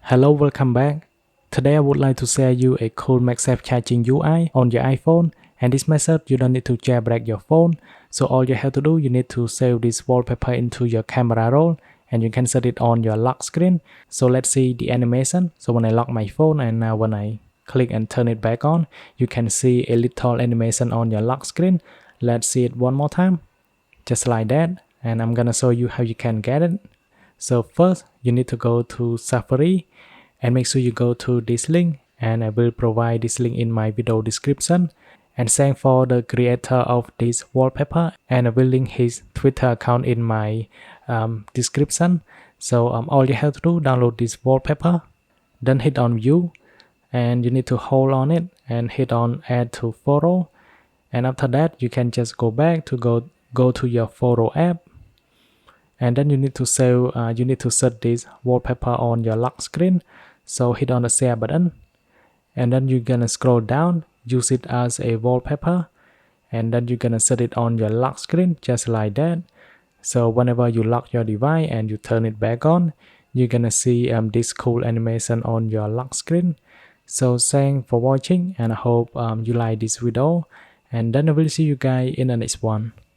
Hello, welcome back. Today I would like to share you a cool MagSafe charging UI on your iPhone, and this method you don't need to jailbreak your phone. So all you have to do, you need to save this wallpaper into your camera roll and you can set it on your lock screen. So let's see the animation. So when I lock my phone and now when I click and turn it back on, you can see a little animation on your lock screen. Let's see it one more time, just like that. And I'm gonna show you how you can get it. So first you need to go to Safari and make sure you go to this link, and I will provide this link in my video description, and thank for the creator of this wallpaper, and I will link his Twitter account in my description. So all you have to do, download this wallpaper, then hit on view, and you need to hold on it and hit on add to photo, and after that you can just go back to go to your photo app, and then you need to set this wallpaper on your lock screen. So hit on the share button, and then you're gonna scroll down, use it as a wallpaper, and then you're gonna set it on your lock screen just like that. So whenever you lock your device and you turn it back on, you're gonna see this cool animation on your lock screen. So thanks for watching, and I hope you like this video, and then I will see you guys in the next one.